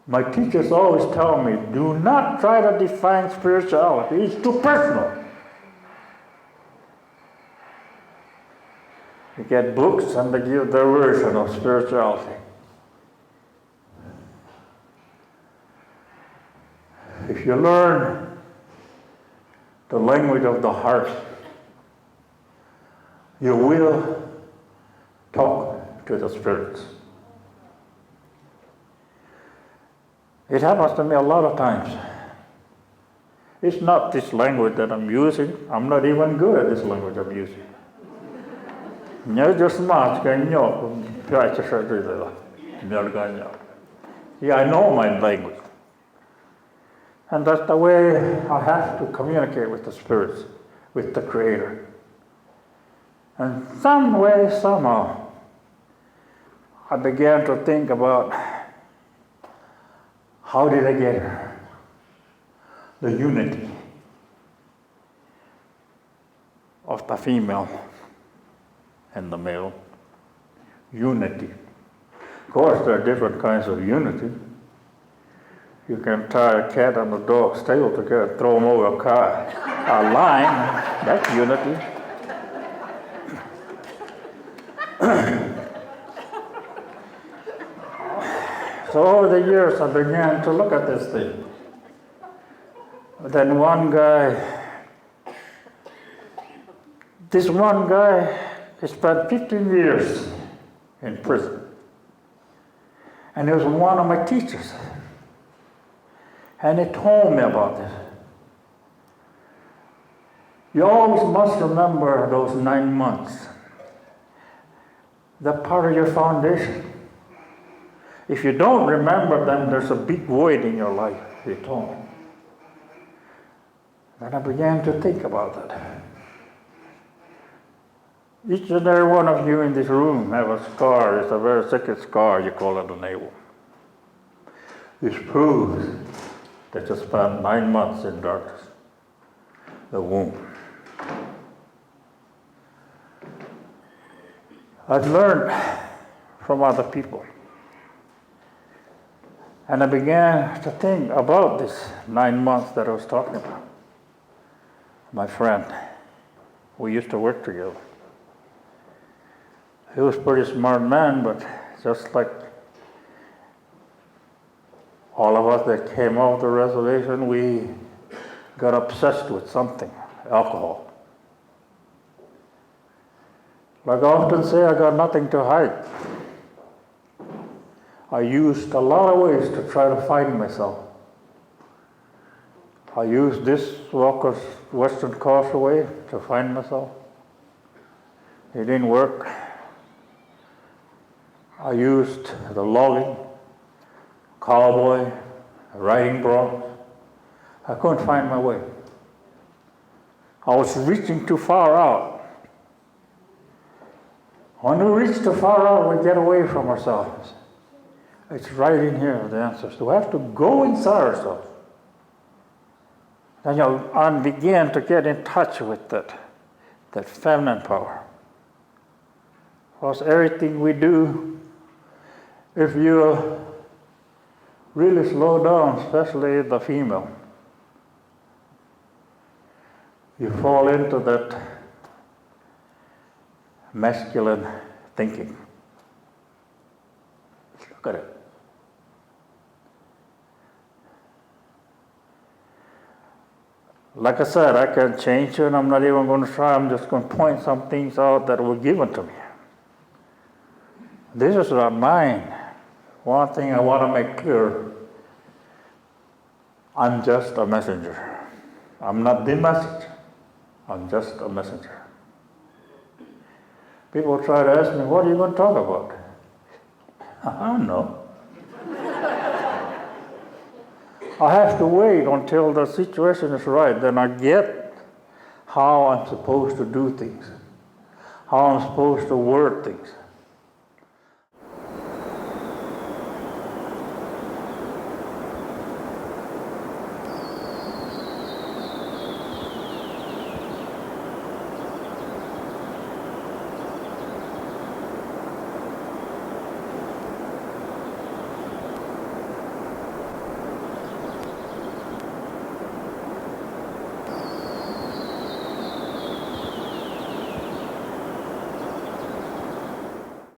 My teachers always tell me, do not try to define spirituality. It's too personal. You get books and they give their version of spirituality. If you learn the language of the heart, you will talk to the spirits. It happens to me a lot of times. It's not this language that I'm using. I'm not even good at this language I'm using. Yeah, I know my language. And that's the way I have to communicate with the spirits, with the Creator. And some way, somehow, I began to think about how did I get here? The unity of the female and the male. Unity. Of course, there are different kinds of unity. You can tie a cat and a dog's tail together, throw them over a car, a line, that's unity. So over the years, I began to look at this thing. Then this one guy, he spent 15 years in prison. And he was one of my teachers. And he told me about this. You always must remember those 9 months. They're part of your foundation. If you don't remember them, there's a big void in your life, he told me. Then I began to think about that. Each and every one of you in this room have a scar. It's a very sacred scar, you call it a navel. This proves that you spent 9 months in darkness, the womb. I've learned from other people. And I began to think about this 9 months that I was talking about. My friend, we used to work together. He was a pretty smart man, but just like all of us that came off the reservation, we got obsessed with something, alcohol. Like I often say, I got nothing to hide. I used a lot of ways to try to find myself. I used this Walker's Western Causeway to find myself. It didn't work. I used the logging, cowboy, riding broncs. I couldn't find my way. I was reaching too far out. When we reach too far out, we get away from ourselves. It's right in here, the answers. We have to go inside ourselves. Then you'll begin to get in touch with that feminine power. Because everything we do, if you really slow down, especially the female, you fall into that masculine thinking. Look at it. Like I said, I can change it, and I'm not even going to try. I'm just going to point some things out that were given to me. This is not mine. One thing I want to make clear, I'm just a messenger. I'm not the message. I'm just a messenger. People try to ask me, what are you going to talk about? I don't know. I have to wait until the situation is right. Then I get how I'm supposed to do things, how I'm supposed to word things.